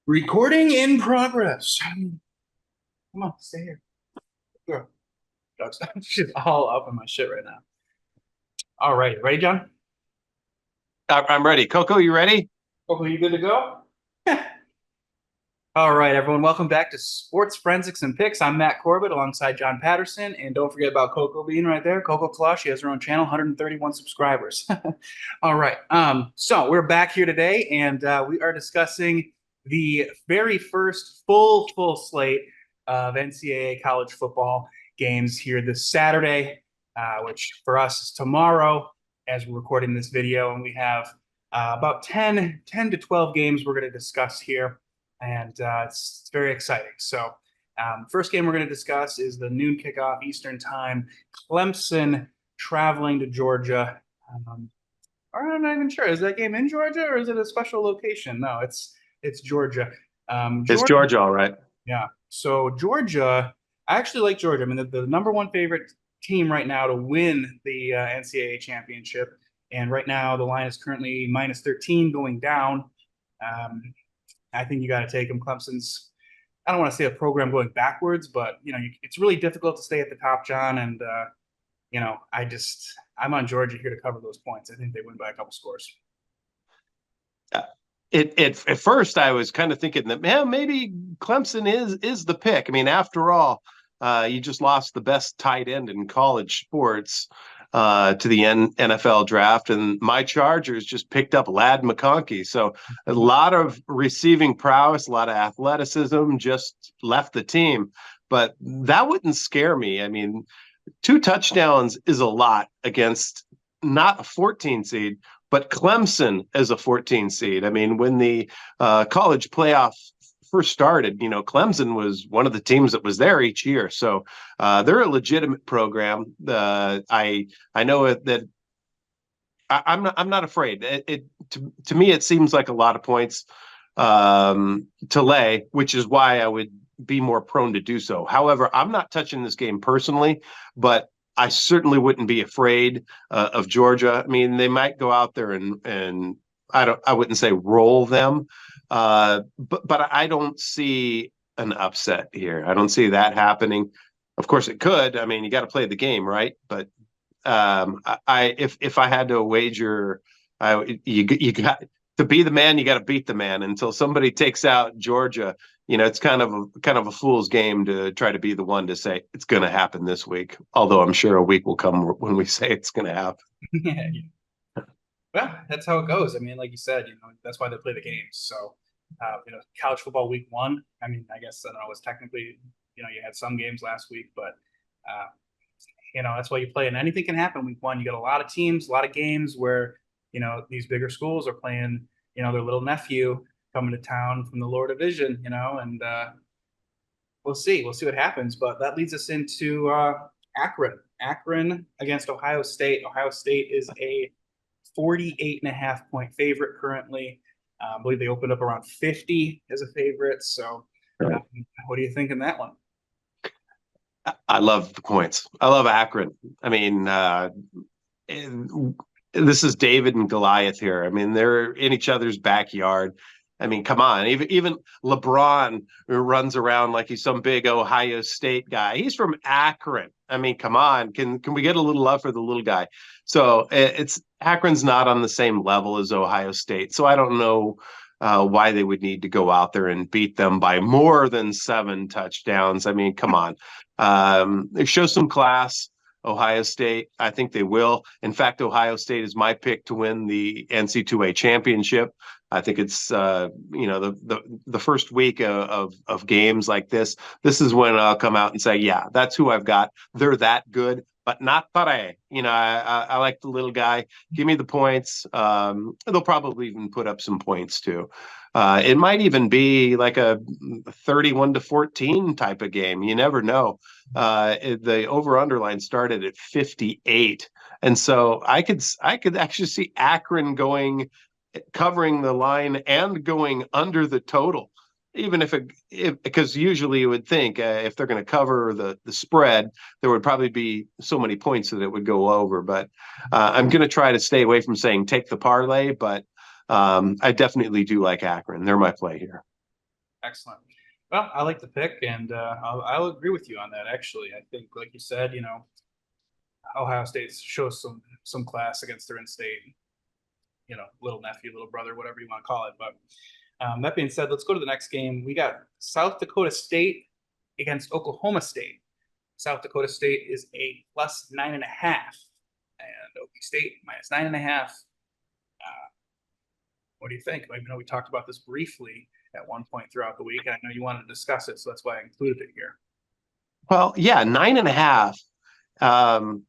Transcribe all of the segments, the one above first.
Recording in progress. Come on, stay here. Girl. She's all up in my shit right now. All right, ready, John? I'm ready. Coco, you ready? Coco, you good to go? All right, everyone, welcome back to Sports Forensics and Picks. I'm Matt Corbett alongside John Patterson, and don't forget about Coco Bean right there. Coco Claw, she has her own channel, 131 subscribers. All right, so we're back here today, and we are discussing the very first full slate of NCAA college football games here this Saturday, which for us is tomorrow as we're recording this video, and we have about 10 to 12 games we're going to discuss here, and it's very exciting. So first game we're going to discuss is the noon kickoff Eastern time, Clemson traveling to Georgia. I'm not even sure. Is that game in Georgia or is it a special location? No, it's Georgia. It's Georgia, Georgia, all right. yeah. So Georgia, I actually like Georgia. I mean, the number one favorite team right now to win the NCAA championship, and right now the line is currently minus 13 going down. I think you got to take them. Clemson's, I don't want to say a program going backwards, but it's really difficult to stay at the top, John. And I'm on Georgia here to cover those points. I think they win by a couple scores. Uh, at first I was kind of thinking that, man, maybe Clemson is the pick. I mean, after all, you just lost the best tight end in college sports to the NFL draft, and my Chargers just picked up Ladd McConkey. So a lot of receiving prowess, a lot of athleticism, just left the team. But that wouldn't scare me. I mean, 2 touchdowns is a lot against not a 14 seed, but Clemson as a 14 seed. I mean, when the college playoff first started, Clemson was one of the teams that was there each year. So they're a legitimate program. I know that I'm not afraid. To me, it seems like a lot of points to lay, which is why I would be more prone to do so. However, I'm not touching this game personally, but I certainly wouldn't be afraid of Georgia. I mean, they might go out there and I wouldn't say roll them, but I don't see an upset here. I don't see that happening. Of course, it could. I mean, you got to play the game, right? But if I had to wager, you got to be the man. You got to beat the man. Until somebody takes out Georgia, it's kind of a fool's game to try to be the one to say it's going to happen this week. Although I'm sure a week will come when we say it's going to happen. Yeah. Well, that's how it goes. I mean, like you said, that's why they play the games. So, college football week one. I mean, I guess I don't know. It was technically, you had some games last week, but that's why you play. And anything can happen week one. You got a lot of teams, a lot of games where these bigger schools are playing, their little nephew coming to town from the lower division, and we'll see. We'll see what happens. But that leads us into Akron. Akron against Ohio State. Ohio State is a 48.5 point favorite currently. I believe they opened up around 50 as a favorite. So, what do you think in that one? I love the points. I love Akron. I mean, this is David and Goliath here. I mean, they're in each other's backyard. I mean, come on. Even LeBron runs around like he's some big Ohio State guy. He's from Akron. I mean, come on. Can we get a little love for the little guy? So it's Akron's not on the same level as Ohio State. So I don't know why they would need to go out there and beat them by more than 7 touchdowns. I mean, come on. They show some class. Ohio State, I think they will. In fact, Ohio State is my pick to win the NC2A championship. I think it's the first week of games like this. This is when I'll come out and say, yeah, that's who I've got. They're that good, but not Pare. I like the little guy. Give me the points. They'll probably even put up some points too. It might even be like a 31-14 type of game. You never know. The over-underline started at 58, and so I could actually see Akron covering the line and going under the total, even because usually you would think if they're going to cover the spread, there would probably be so many points that it would go over. But I'm going to try to stay away from saying take the parlay, but I definitely do like Akron. They're my play here. Excellent. Well, I like the pick, and I'll agree with you on that. Actually, I think, like you said, Ohio State shows some class against their in-state, little nephew, little brother, whatever you want to call it. But that being said, let's go to the next game. We got South Dakota State against Oklahoma State. South Dakota State is a plus 9.5, and Okie State minus 9.5. What do you think? I know we talked about this briefly at one point throughout the week, and I know you wanted to discuss it, so that's why I included it here. Well, yeah, 9.5. Um,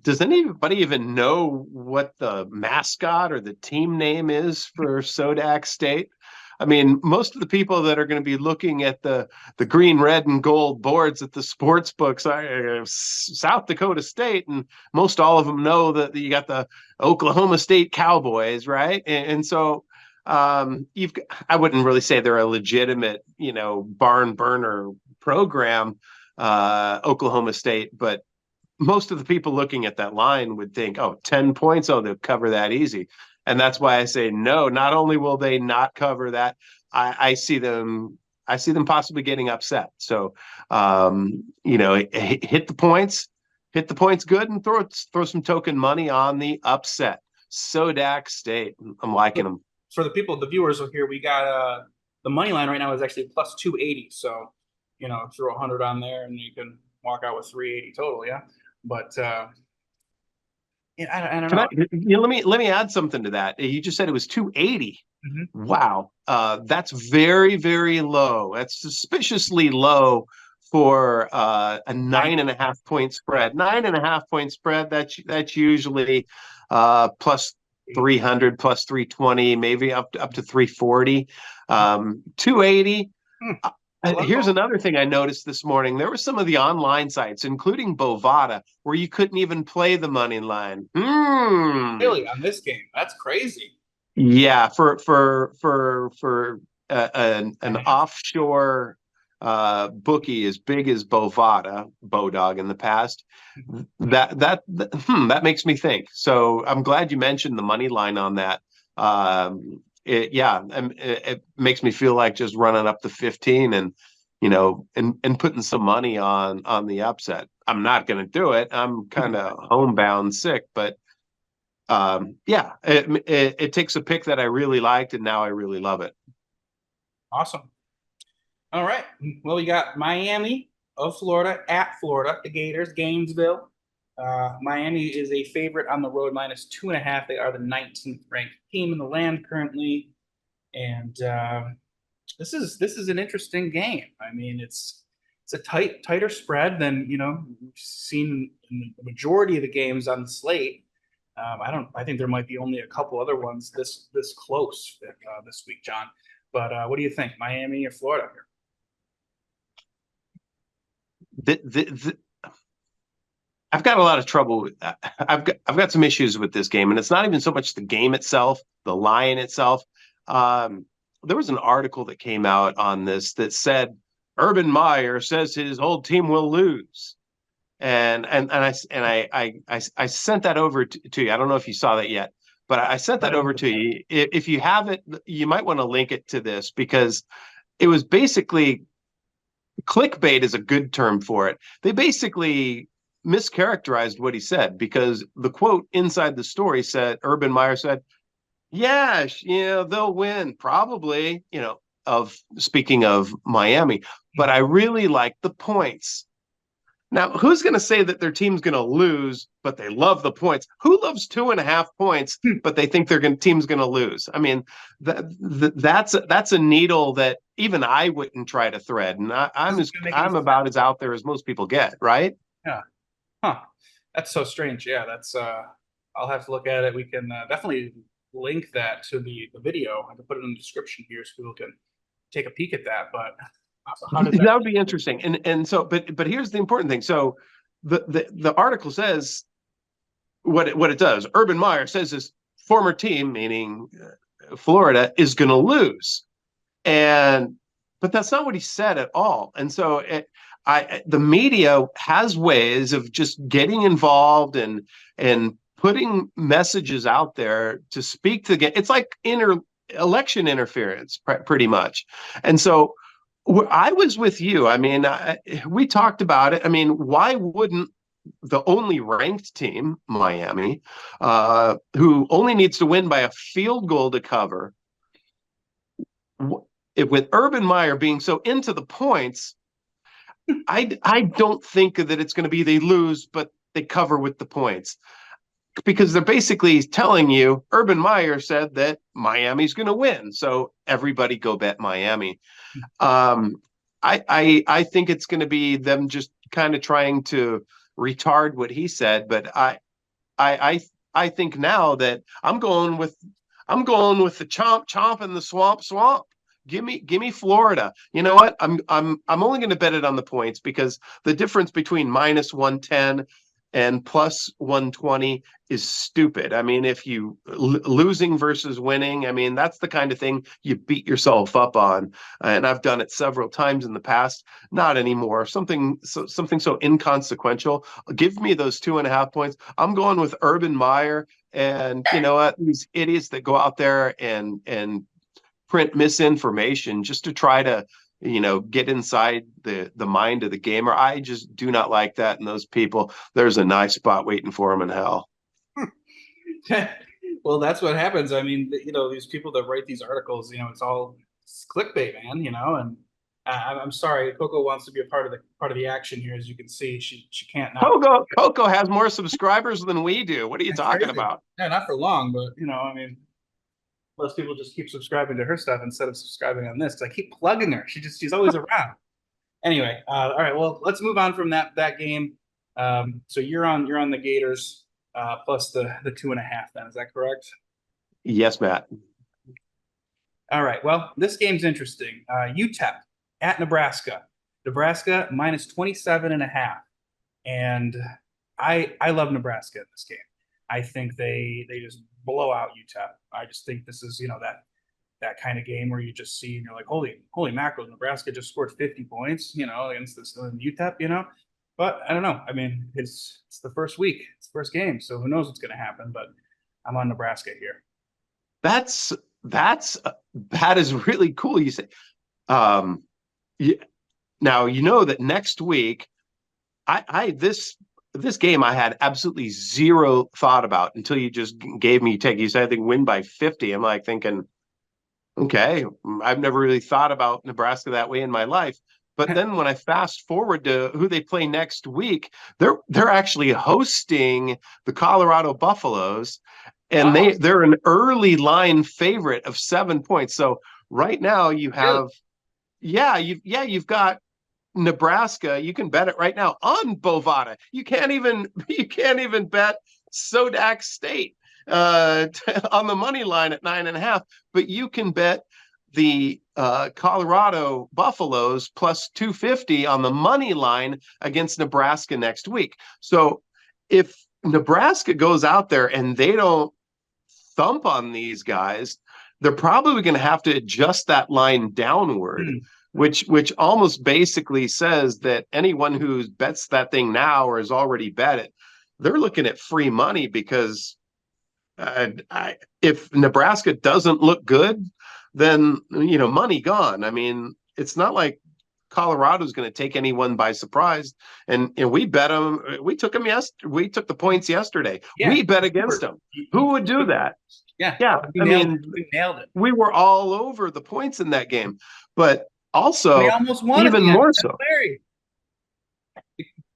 does anybody even know what the mascot or the team name is for Sodak State? I mean, most of the people that are going to be looking at the green, red, and gold boards at the sports books are South Dakota State, and most all of them know that you got the Oklahoma State Cowboys, right? And so I wouldn't really say they're a legitimate, barn burner program, Oklahoma State, but most of the people looking at that line would think, oh, 10 points, oh, they'll cover that easy. And that's why I say no, not only will they not cover that, I see them possibly getting upset. So hit the points good, and throw some token money on the upset. Sodak State. I'm liking them. For the people, the viewers here, we got the money line right now is actually plus 280. So, throw 100 on there and you can walk out with 380 total. Yeah. But I don't know. Let me add something to that. You just said it was 280. Mm-hmm. Wow. That's very, very low. That's suspiciously low for a 9.5 point spread. 9.5 point spread. That's usually plus 300, plus 320, maybe up to 340. 280. Here's another thing I noticed this morning. There were some of the online sites, including Bovada, where you couldn't even play the money line. Really, on this game? That's crazy. Yeah, for an offshore bookie as big as Bovada, Bodog in the past, that makes me think. So I'm glad you mentioned the money line on that. It makes me feel like just running up to 15 and putting some money on the upset. I'm not going to do it. I'm kind of homebound sick, but it takes a pick that I really liked, and now I really love it. Awesome. All right. Well, we got Miami of Florida at Florida, the Gators, Gainesville. Miami is a favorite on the road, minus 2.5. They are the 19th ranked team in the land currently, and this is an interesting game. I mean, it's a tighter spread than we've seen in the majority of the games on the slate. I think there might be only a couple other ones this close this week, John. But what do you think, Miami or Florida here? I've got a lot of trouble with that. I've got some issues with this game, and it's not even so much the game itself, the line itself. There was an article that came out on this that said Urban Meyer says his whole team will lose, and I sent that over to you. I don't know if you saw that yet, but I sent that over to you. If you haven't, you might want to link it to this, because it was basically clickbait is a good term for it. They basically mischaracterized what he said, because the quote inside the story said, Urban Meyer said, yeah, they'll win probably, speaking of Miami, but I really like the points. Now, who's going to say that their team's going to lose, but they love the points? Who loves 2.5 points, but they think team's going to lose? I mean, that's a needle that even I wouldn't try to thread, and I'm about as out there as most people get, right? Yeah. Huh. That's so strange. Yeah, that's I'll have to look at it. We can definitely link that to the video. I can put it in the description here so people can take a peek at that. But that would be interesting. And so, but here's the important thing. So the article says what it does. Urban Meyer says his former team, meaning Florida, is going to lose, but that's not what he said at all. And so the media has ways of just getting involved and putting messages out there to speak to the game. It's like election interference, pretty much. And so I was with you. I mean, we talked about it. I mean, why wouldn't the only ranked team, Miami, who only needs to win by a field goal to cover, with Urban Meyer being so into the points, I don't think that it's going to be they lose, but they cover with the points, because they're basically telling you Urban Meyer said that Miami's going to win, so everybody go bet Miami. Um, I think it's going to be them just kind of trying to retard what he said, but I I think now that I'm going with the chomp chomp and the swamp swamp. Give me Florida. You know what? I'm only going to bet it on the points, because the difference between -110 and +120 is stupid. I mean, if you losing versus winning, I mean, that's the kind of thing you beat yourself up on. And I've done it several times in the past. Not anymore. Something so inconsequential. Give me those 2.5 points. I'm going with Urban Meyer. And you know what? These idiots that go out there and print misinformation just to try to, get inside the mind of the gamer. I just do not like that. And those people, there's a nice spot waiting for them in hell. Well, that's what happens. I mean, these people that write these articles, it's clickbait, man. And I'm sorry, Coco wants to be a part of the action here. As you can see, she can't not. Coco has more subscribers than we do. What are you It's talking crazy. about? Yeah, not for long, but I mean, most people just keep subscribing to her stuff instead of subscribing on this, because I keep plugging her. She's always around. Anyway, all right. Well, let's move on from that game. So you're on the Gators plus the 2.5. Then is that correct? Yes, Matt. All right. Well, this game's interesting. UTEP at Nebraska. Nebraska minus 27.5. And I love Nebraska in this game. I think they just blow out UTEP. I just think this is, that kind of game where you just see and you're like, holy mackerel, Nebraska just scored 50 points, against this UTEP. But I don't know. I mean, it's the first week, it's the first game, so who knows what's going to happen? But I'm on Nebraska here. That's that is really cool. You say, um, yeah, now you know that next week, I this game I had absolutely zero thought about until you just gave me take. You said I think win by 50. I'm like thinking, okay, I've never really thought about Nebraska that way in my life. But then when I fast forward to who they play next week, they're actually hosting the Colorado Buffaloes, and Wow. they're an early line favorite of 7 points. So right now you Really? have, you've got Nebraska. You can bet it right now on Bovada. You can't even bet Sodak State on the money line at 9.5, but you can bet the Colorado Buffaloes plus 250 on the money line against Nebraska next week. So if Nebraska goes out there and they don't thump on these guys, they're probably going to have to adjust that line downward, Hmm. which almost basically says that anyone who bets that thing now or has already bet it, they're looking at free money, because if Nebraska doesn't look good, then money gone. I mean, it's not like Colorado's going to take anyone by surprise. And we bet them. We took them We took the points yesterday. Yeah. We bet against them. Who would do that? Yeah. Yeah, We I nailed it. mean, We nailed it. we were all over the points in that game, but We also almost won at even the end. more That's so. Larry.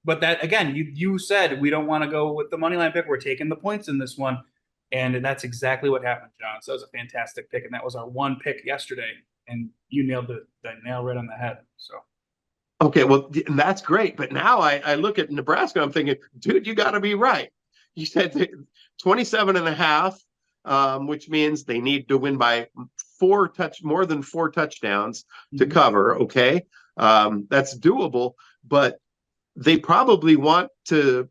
But that again, you said we don't want to go with the money line pick. We're taking the points in this one, and that's exactly what happened, John. So that was a fantastic pick, and that was our one pick yesterday, and you nailed the nail right on the head. So Okay, well, and that's great. But now I look at Nebraska, I'm thinking, dude, you got to be right. You said 27.5, which means they need to win by more than four touchdowns to cover. Okay. That's doable, but they probably want to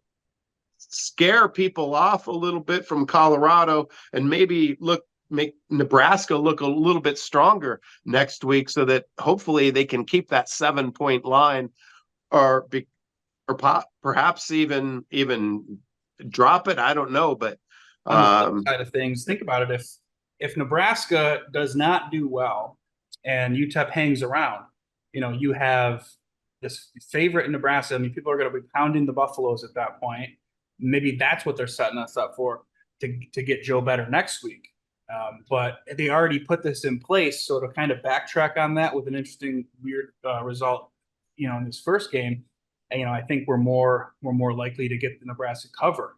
scare people off a little bit from Colorado and maybe make Nebraska look a little bit stronger next week, so that hopefully they can keep that 7 point line, or perhaps even drop it. I don't know, but on the flip side of things, think about it. if Nebraska does not do well and UTEP hangs around, you have this favorite in Nebraska. I mean, people are going to be pounding the Buffaloes at that point. Maybe that's what they're setting us up for to get Joe better next week. But they already put this in place, so to kind of backtrack on that with an interesting, weird result, in this first game, I think we're more likely to get the Nebraska cover.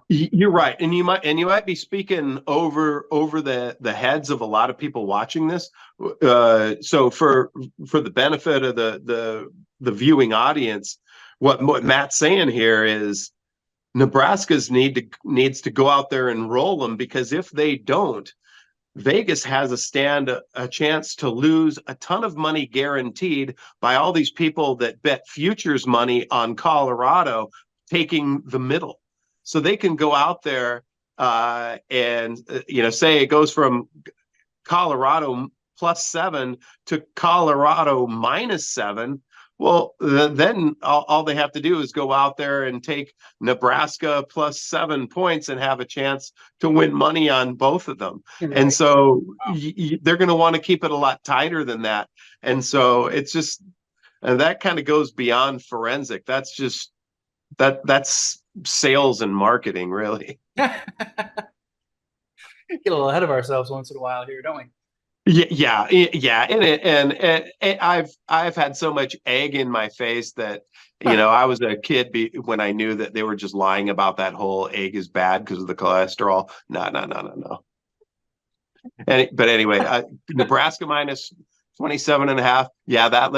You're right, and you might be speaking over the heads of a lot of people watching this. So for the benefit of the viewing audience, what Matt's saying here is Nebraska's needs to go out there and roll them, because if they don't, Vegas has a chance to lose a ton of money guaranteed by all these people that bet futures money on Colorado taking the middle. So they can go out there and say it goes from Colorado +7 to Colorado -7. Well, then all they have to do is go out there and take Nebraska +7 points and have a chance to win money on both of them. Right. And so Wow. they're going to want to keep it a lot tighter than that. And so it's just, and that kind of goes beyond forensic. That's sales and marketing, really. Get a little ahead of ourselves once in a while here, don't we? Yeah, and I've had so much egg in my face that I was a kid when I knew that they were just lying about that whole egg is bad because of the cholesterol. No, no, no, no, no. But anyway, Nebraska -27.5. Yeah, that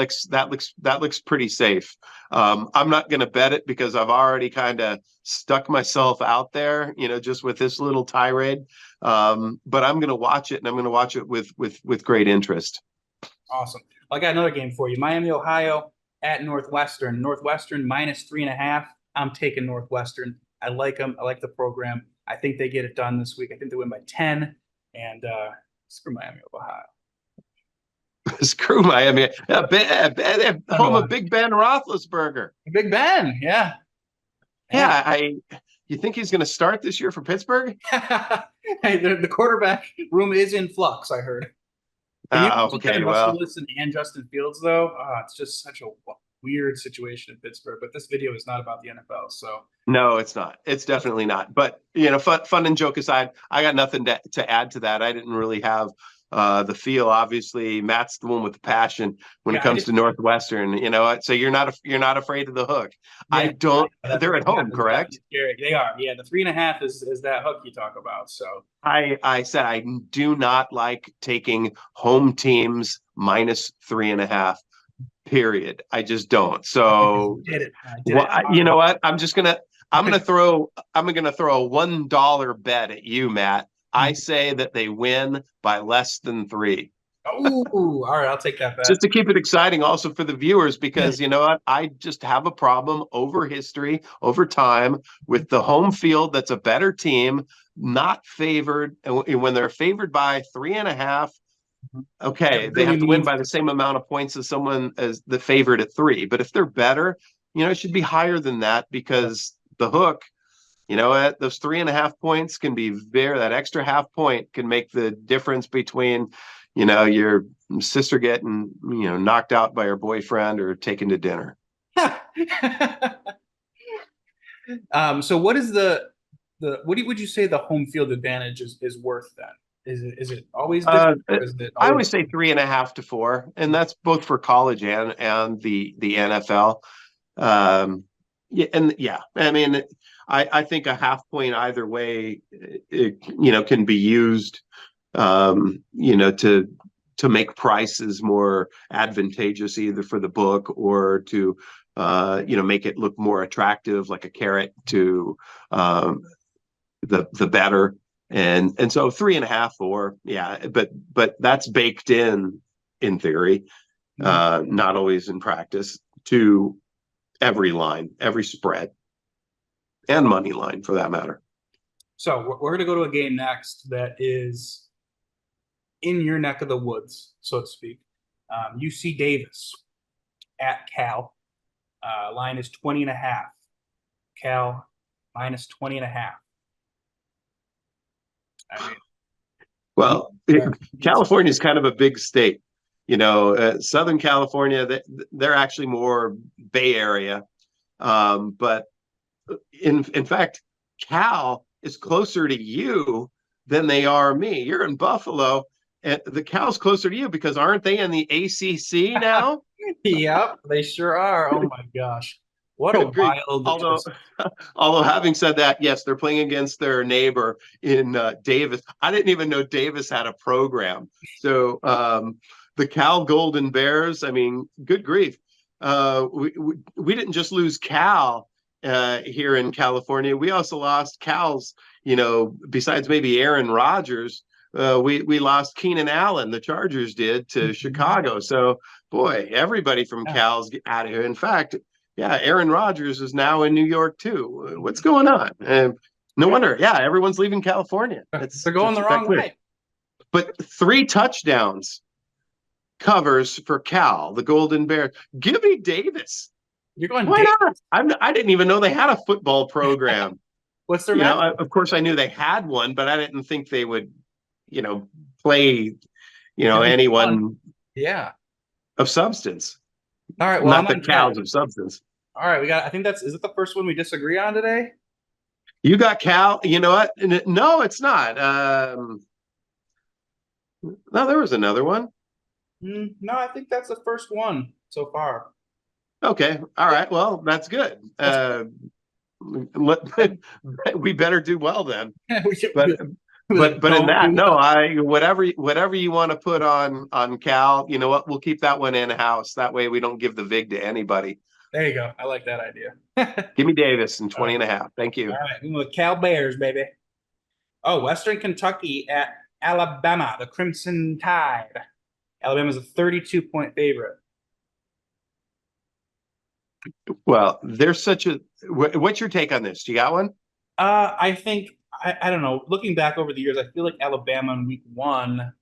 looks pretty safe. I'm not going to bet it because I've already kind of stuck myself out there, just with this little tirade. But I'm going to watch it, and I'm going to watch it with great interest. Awesome. I got another game for you. Miami, Ohio at Northwestern. Northwestern -3.5. I'm taking Northwestern. I like them. I like the program. I think they get it done this week. I think they win by 10. And screw Miami, Ohio. Screw Miami. Home of Big Ben Roethlisberger. Big Ben, yeah. Yeah, you think he's going to start this year for Pittsburgh? Hey, the quarterback room is in flux, I heard. Okay, well, Wilson and Justin Fields, though, it's just such a weird situation in Pittsburgh. But this video is not about the NFL, so no, it's not. It's definitely not. But fun and joke aside, I got nothing to add to that. I didn't really have the feel. Obviously, Matt's the one with the passion when it comes to Northwestern. So you're not afraid of the hook. Yeah, I don't. They're at home, correct? They are. Yeah, the 3.5 is that hook you talk about. So I said I do not like taking home teams -3.5. Period. I just don't. So you know what? I'm gonna throw a $1 bet at you, Matt. I say that they win by less than 3. Oh, all right. I'll take that bet. Just to keep it exciting also for the viewers, because you know what? I just have a problem over history, over time, with the home field that's a better team, not favored. And when they're favored by 3.5, okay, they have to win by the same amount of points as someone as the favorite at 3. But if they're better, it should be higher than that, because the hook, those 3.5 points can be that extra half point can make the difference between, your sister getting, knocked out by her boyfriend or taken to dinner. So what is would you say the home field advantage is worth then? Is it always different? I always say 3.5 to 4, and that's both for college and the NFL. I mean, I think a half point either way, can be used, to make prices more advantageous, either for the book or to, make it look more attractive, like a carrot to the better. And so 3.5, 4, yeah, but that's baked in theory, not always in practice, to every line, every spread, and money line for that matter. So we're going to go to a game next that is in your neck of the woods, so to speak. UC Davis at Cal. Line is 20.5. Cal -20.5. I mean, Well, Yeah. California is kind of a big state. Southern California, they're actually more Bay Area. But in fact, Cal is closer to you than they are me. You're in Buffalo, and the Cal's closer to you because aren't they in the ACC now? Yep, they sure are. Oh my gosh. What a Good grief. wild Although, just although having said that, yes, they're playing against their neighbor in Davis. I didn't even know Davis had a program. So the Cal Golden Bears. I mean, good grief. We didn't just lose Cal here in California. We also lost Cal's. Besides maybe Aaron Rodgers, we lost Keenan Allen. The Chargers did to Chicago. So boy, everybody from yeah. Cal's out of here. In fact, yeah, Aaron Rodgers is now in New York too. What's going on? No wonder. Yeah, everyone's leaving California. They're going It's the that wrong clear. way. But 3 touchdowns covers for Cal, the Golden Bears. Give me Davis. You're going Why Dave. not? I didn't even know they had a football program. What's their match? Of course, I knew they had one, but I didn't think they would, play, At least one. anyone Yeah. of substance. All right. Well, I'm Not the on deck. Cal's of substance. All right. I think is it the first one we disagree on today? You got Cal. You know what? No, it's not. No, there was another one. No, I think that's the first one so far. Okay. All right. Well, that's good. We better do well then. We should- But but in don't that, do no, well. whatever you want to put on Cal, you know what? We'll keep that one in house. That way we don't give the vig to anybody. There you go. I like that idea. Give me Davis in All 20 and a half. Thank you. right. We with Cal Bears, baby. Oh, Western Kentucky at Alabama, the Crimson Tide. Alabama's a 32-point favorite. Well, there's such a. What's your take on this? Do you got one? I think I don't know. Looking back over the years, I feel like Alabama in week one,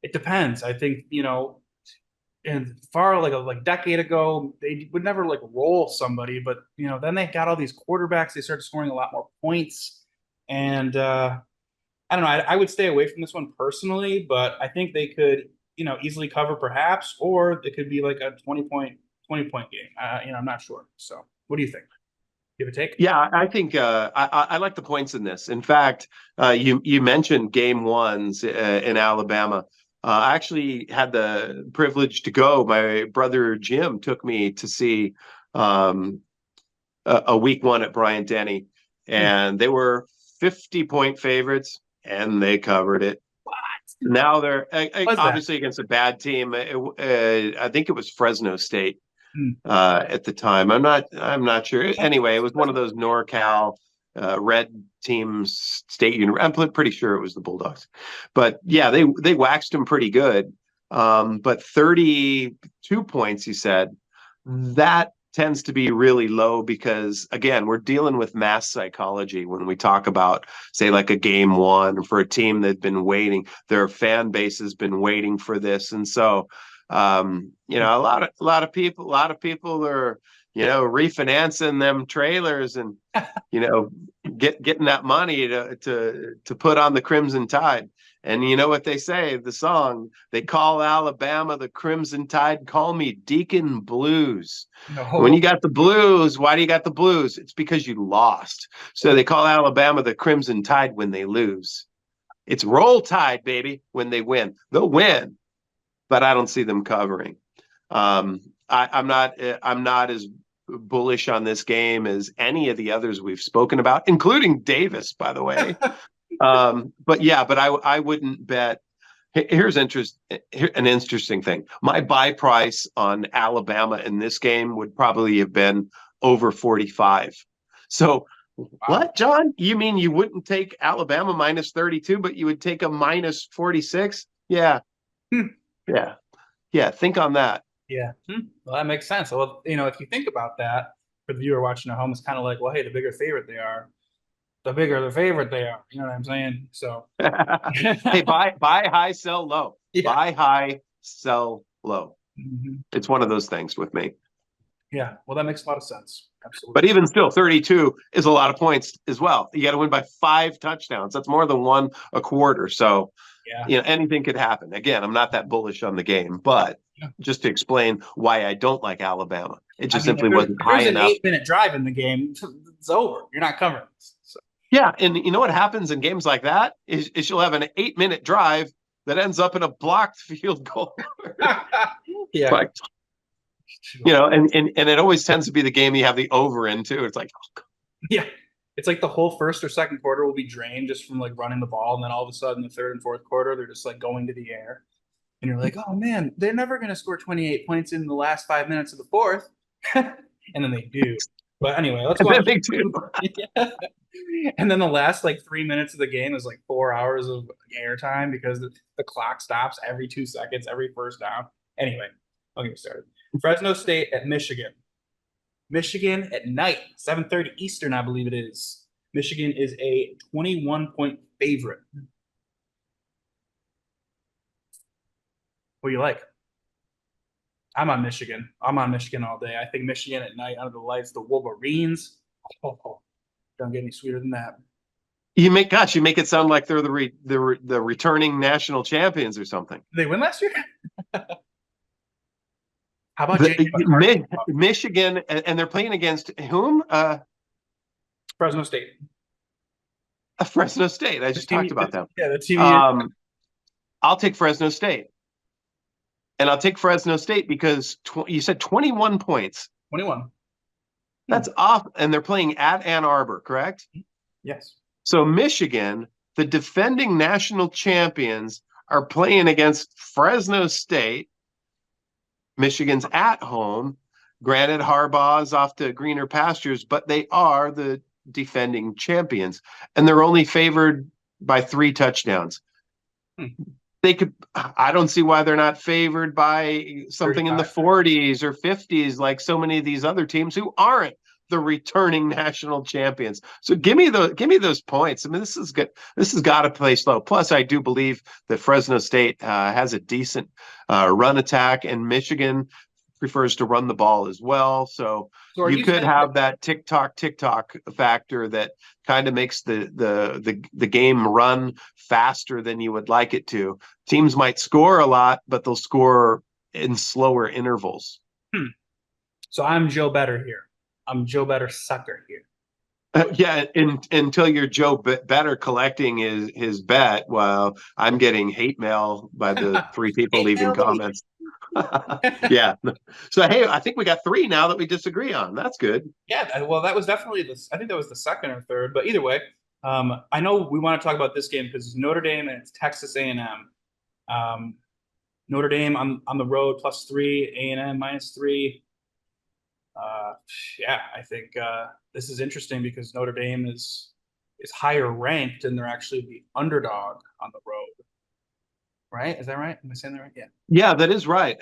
it depends. I think, and far like decade ago, they would never like roll somebody, but then they got all these quarterbacks, they started scoring a lot more points. And I don't know, I would stay away from this one personally, but I think they could, easily cover perhaps, or it could be like a 20 point game. I'm not sure. So what do you think? Give a take? Yeah, I think I like the points in this. In fact, you mentioned game ones in Alabama. I actually had the privilege to go. My brother Jim took me to see a week one at Bryant Denny, and they were 50-point favorites, and they covered it. Now they're obviously against a bad team. I think it was Fresno State at the time. I'm not sure. Anyway, it was one of those NorCal red teams, state university. I'm pretty sure it was the Bulldogs, but yeah, they waxed him pretty good. But 32 points, he said, that tends to be really low because again, we're dealing with mass psychology when we talk about, say, like a game one for a team that's been waiting. Their fan base has been waiting for this, and so a lot of people are refinancing them trailers and getting that money to put on the Crimson Tide. And you know what they say, the song, they call Alabama the Crimson Tide, call me Deacon Blues. No. When you got the blues, why do you got the blues? It's because you lost. So they call Alabama the Crimson Tide when they lose. It's Roll Tide, baby, when they win. They'll win, but I don't see them covering. I'm not as bullish on this game as any of the others we've spoken about, including Davis, by the way. But I wouldn't bet. Here's an interesting thing. My buy price on Alabama in this game would probably have been over 45. So what, John? You mean you wouldn't take Alabama minus 32, but you would take a minus 46? Yeah. Yeah. Think on that. Yeah. Well, that makes sense. Well, if you think about that, for the viewer watching at home, it's kind of like, well, hey, the bigger favorite they are, the bigger the favorite they are. You know what I'm saying? So, hey, buy high, sell low. Yeah. Buy high, sell low. Mm-hmm. It's one of those things with me. Yeah. Well, that makes a lot of sense. But Absolutely. even still, 32 is a lot of points as well. You got to win by 5 touchdowns. That's more than one a quarter. So, Yeah. anything could happen. Again, I'm not that bullish on the game, but Yeah. just to explain why I don't like Alabama, it I just mean, simply wasn't if high there's an enough. 8 minute drive in the game, it's over. You're not covering this. So. Yeah, and you know what happens in games like that is you'll have an 8 minute drive that ends up in a blocked field goal. Yeah. Like, and it always tends to be the game you have the over in too. It's like, Yeah. It's like the whole first or second quarter will be drained just from like running the ball. And then all of a sudden, the third and fourth quarter, they're just like going to the air. And you're like, oh man, they're never going to score 28 points in the last 5 minutes of the fourth. And then they do. But anyway, let's and go on. then they do. Yeah. And then the last like 3 minutes of the game is like 4 hours of airtime because the clock stops every 2 seconds, every first down. Anyway, I'll get started. Fresno State at Michigan. Michigan at night, 7:30 Eastern, I believe it is. Michigan is a 21-point favorite. What do you like? I'm on Michigan. I'm on Michigan all day. I think Michigan at night under the lights, the Wolverines. Oh, don't get any sweeter than that. You make it sound like they're the returning national champions or something. Did they win last year? How about JJ Michigan, and they're playing against whom? Fresno State. Fresno State. I just talked about them. Yeah, the team. I'll take Fresno State. And I'll take Fresno State because you said 21 points. 21. That's off. And they're playing at Ann Arbor, correct? Yes. So Michigan, the defending national champions, are playing against Fresno State. Michigan's at home. Granted, Harbaugh's off to greener pastures, but they are the defending champions. And they're only favored by 3 touchdowns. They could, I don't see why they're not favored by something 35. In the 40s or 50s, like so many of these other teams who aren't the returning national champions. So give me those points. I mean, this is good. This has got to play slow. Plus, I do believe that Fresno State has a decent run attack, and Michigan prefers to run the ball as well. So you could have that tick-tock factor that kind of makes the game run faster than you would like it to. Teams might score a lot, but they'll score in slower intervals. So I'm Joe Better here. I'm Joe Better sucker here. Yeah, until you're Joe Better collecting his bet, while I'm getting hate mail by the 3 people leaving comments. Yeah. So, hey, I think we got 3 now that we disagree on. That's good. Yeah. Well, that was definitely I think that was the second or third. But either way, I know we want to talk about this game because it's Notre Dame and it's Texas A&M. Notre Dame on the road +3, A&M -3. Yeah, I think this is interesting because Notre Dame is higher ranked and they're actually the underdog on the road. Right? Is that right? Am I saying that right? Yeah. Yeah, that is right.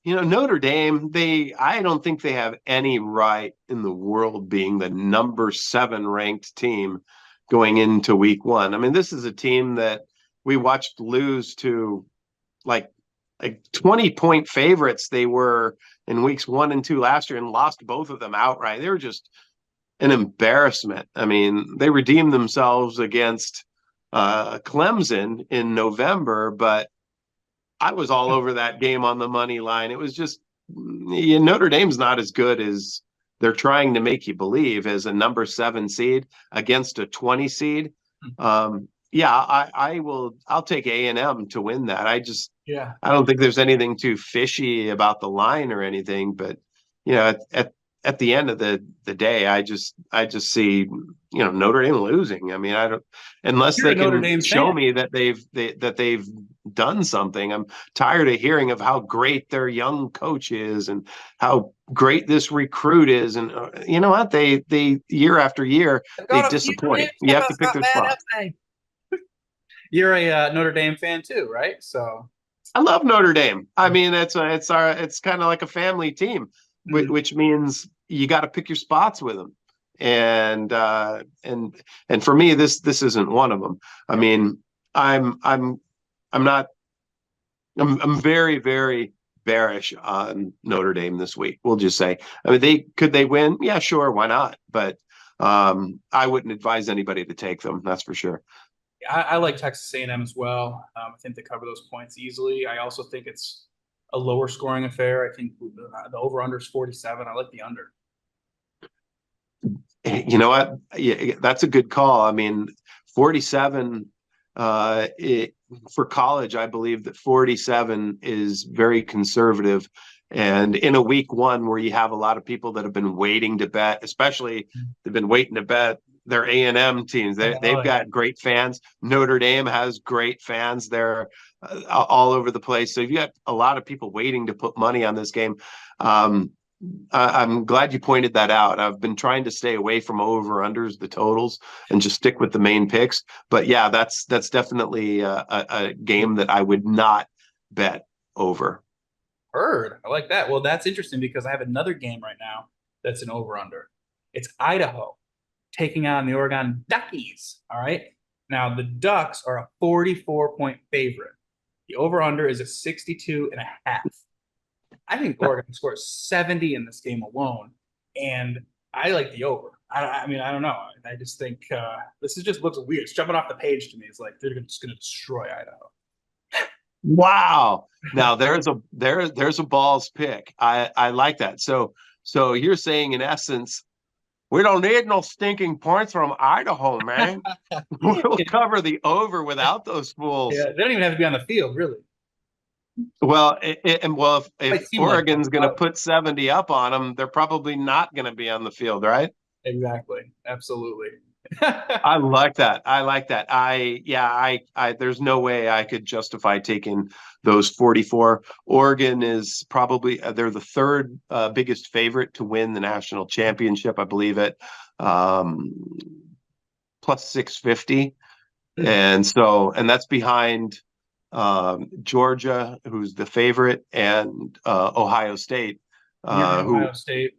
Notre Dame, I don't think they have any right in the world being the number 7 ranked team going into week 1. I mean, this is a team that we watched lose to like 20-point favorites they were in weeks 1 and 2 last year and lost both of them outright. They were just an embarrassment. I mean, they redeemed themselves against Clemson in November, but I was all over that game on the money line. It was just Notre Dame's not as good as they're trying to make you believe as a number 7 seed against a 20 seed. I'll take A&M to win that. I don't think there's anything too fishy about the line or anything, but at the end of the day, I just see Notre Dame losing. I mean, I don't unless they can show me that they've done something. I'm tired of hearing of how great their young coach is and how great this recruit is. And you know what? They year after year they disappoint. You have to pick their spot. You're a Notre Dame fan too, right? So I love Notre Dame. I mean, it's kind of like a family team, which means you got to pick your spots with them. And for me, this isn't one of them. I mean, I'm very, very bearish on Notre Dame this week. We'll just say, I mean, they win? Yeah, sure, why not? But I wouldn't advise anybody to take them. That's for sure. I like Texas A&M as well. I think they cover those points easily. I also think it's a lower scoring affair. I think the over under is 47. I like the under. You know what? Yeah, that's a good call. I mean, 47 for college, I believe that 47 is very conservative. And in a week one where you have a lot of people that have been waiting to bet, especially they've been waiting to bet their A&M teams. They've got great fans. Notre Dame has great fans. They're all over the place. So you've got a lot of people waiting to put money on this game. I'm glad you pointed that out. I've been trying to stay away from over-unders, the totals, and just stick with the main picks. But yeah, that's definitely a game that I would not bet over. Heard. I like that. Well, that's interesting because I have another game right now that's an over under. It's Idaho taking on the Oregon Duckies. All right. Now, the Ducks are a 44-point favorite. The over under is a 62 and a half. I think Oregon scores 70 in this game alone. And I like the over. I mean, I don't know. I just think this is just looks weird. It's jumping off the page to me. It's like they're just going to destroy Idaho. Wow. Now there's a balls pick. I like that. So you're saying in essence, we don't need no stinking points from Idaho, man. We'll cover the over without those fools. Yeah, they don't even have to be on the field, really. Well, if Oregon's like going to put 70 up on them, they're probably not going to be on the field, right? Exactly. Absolutely. I like that. I like that. There's no way I could justify taking those 44. Oregon is probably, they're the third biggest favorite to win the national championship. I believe it. Plus 650. And that's behind Georgia, who's the favorite, and Ohio State. Ohio State.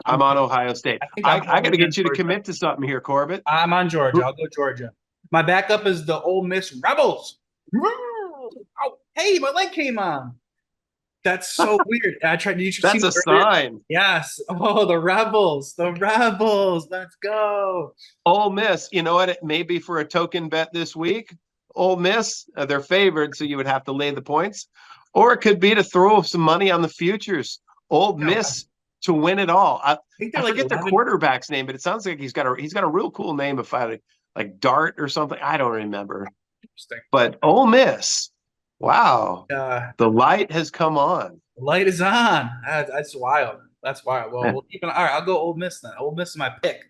I'm on Ohio State. I got to get you to commit to something here, Corbett. I'm on Georgia. I'll go Georgia. My backup is the Ole Miss Rebels. Oh, hey, my leg came on. That's so weird. I tried. Did you That's a sign. Yes. Oh, the Rebels. The Rebels. Let's go. Ole Miss. You know what? It may be for a token bet this week. Ole Miss, they're favored, so you would have to lay the points. Or it could be to throw some money on the futures. Ole Miss to win it all. I forget the quarterback's name, but it sounds like he's got a real cool name, if I like Dart or something. I don't remember. But Ole Miss, wow, the light has come on. The light is on. That's wild. That's wild. Well, we'll keep an eye. I'll go Ole Miss then. Ole Miss is my pick.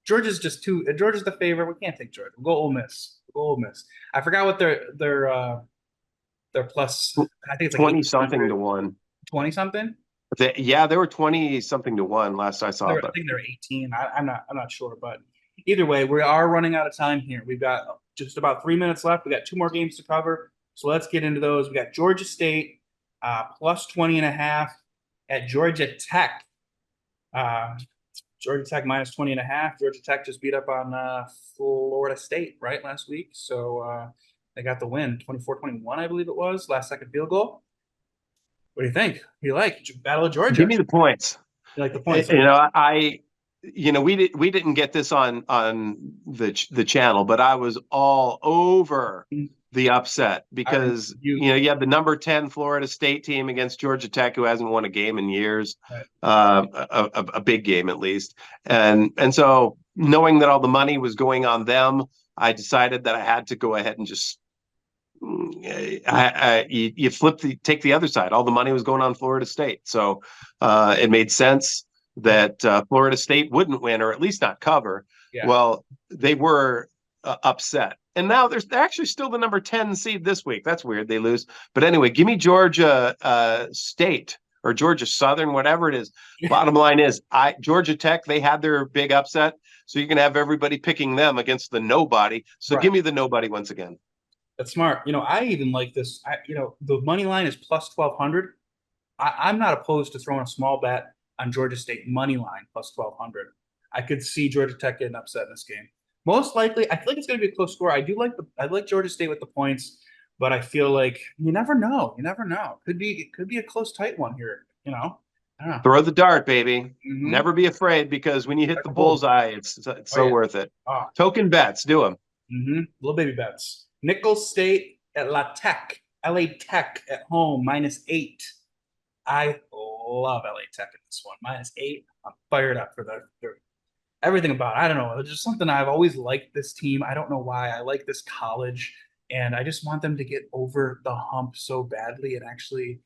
Georgia's just too. Georgia's the favorite. We can't take Georgia. We'll go Ole Miss. We'll go Ole Miss. I forgot what their plus. I think it's like 20-something to 1. 20-something. They were 20-something to 1 last I saw. I think they're 18. I'm not sure, but either way, we are running out of time here. We've got just about 3 minutes left. We got 2 more games to cover, so let's get into those. We got Georgia State plus 20.5 at Georgia Tech. Georgia Tech minus 20.5. Georgia Tech just beat up on Florida State right last week, so they got the win, 24-21, I believe it was, last second field goal. What do you think? You like Battle of Georgia? Give me the points. You like the points? We didn't get this on the channel, but I was all over the upset because you have the number 10 Florida State team against Georgia Tech, who hasn't won a game in years, right. A big game at least, and so knowing that all the money was going on them, I decided that I had to go ahead and just. You take the other side. All the money was going on Florida State, so it made sense that Florida State wouldn't win, or at least not cover. Yeah. Well, they were upset, and now they're actually still the number 10 seed this week. That's weird. They lose, but anyway, give me Georgia State or Georgia Southern, whatever it is. Bottom line is, Georgia Tech, they had their big upset, so you can have everybody picking them against the nobody. So right. Give me the nobody once again. That's smart. I even like this. The money line is plus 1,200. I'm not opposed to throwing a small bet on Georgia State money line plus 1,200. I could see Georgia Tech getting upset in this game. Most likely, I feel like it's going to be a close score. I like Georgia State with the points, but I feel like you never know. You never know. It could be a close, tight one here. I don't know. Throw the dart, baby. Mm-hmm. Never be afraid, because when you hit the Oh, bullseye, it's oh so yeah. worth it. Oh, Token bets, do them. mm-hmm. Little baby bets. Nicholls State at LA Tech at home -8. I love LA Tech in this one. -8. I'm fired up for the everything about it. I don't know. It's just something I've always liked this team. I don't know why. I like this college, and I just want them to get over the hump so badly and actually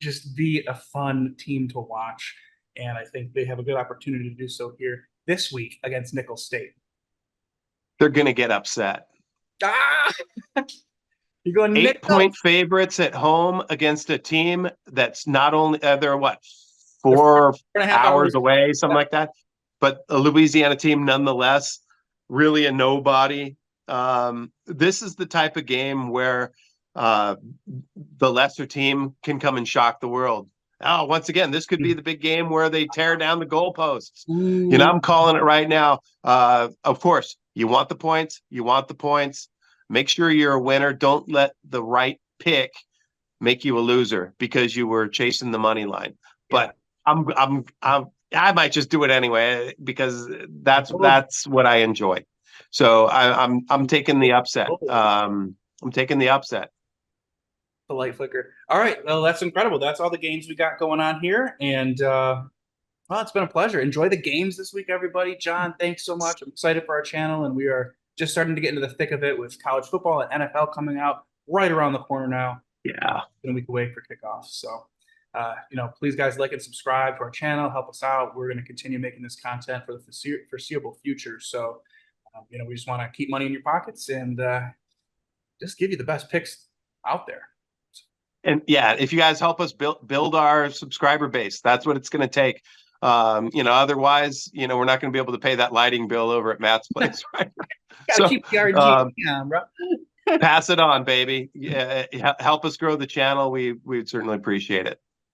just be a fun team to watch. And I think they have a good opportunity to do so here this week against Nicholls State. They're going to get upset. Ah! You're going 8-point Nicholls. favorites at home against a team that's not only they're what, They're four 4 hours and a half hours. away, something like that, but a Louisiana team nonetheless, really a nobody. This is the type of game where uh, the lesser team can come and shock the world. Oh, once again, this could be the big game where they tear down the goalposts. Ooh. I'm calling it right now. Of course, you want the points. You want the points. Make sure you're a winner. Don't let the right pick make you a loser because you were chasing the money line. Yeah. But I might just do it anyway because Oh, that's what I enjoy. So I'm taking the upset. I'm taking the upset. the light flicker. All right. Well, that's incredible. That's all the games we got going on here. And well, it's been a pleasure. Enjoy the games this week, everybody. John, thanks so much. I'm excited for our channel, and we are just starting to get into the thick of it with college football and NFL coming out right around the corner now. Yeah. In a week away for kickoff. So, please, guys, like and subscribe to our channel. Help us out. We're going to continue making this content for the foreseeable future. So, we just want to keep money in your pockets and just give you the best picks out there. And yeah, if you guys help us build our subscriber base, that's what it's going to take. Otherwise, we're not going to be able to pay that lighting bill over at Matt's place, right? Gotta So, keep the RG on, bro. pass it on, baby. Yeah, help us grow the channel. We'd certainly appreciate it.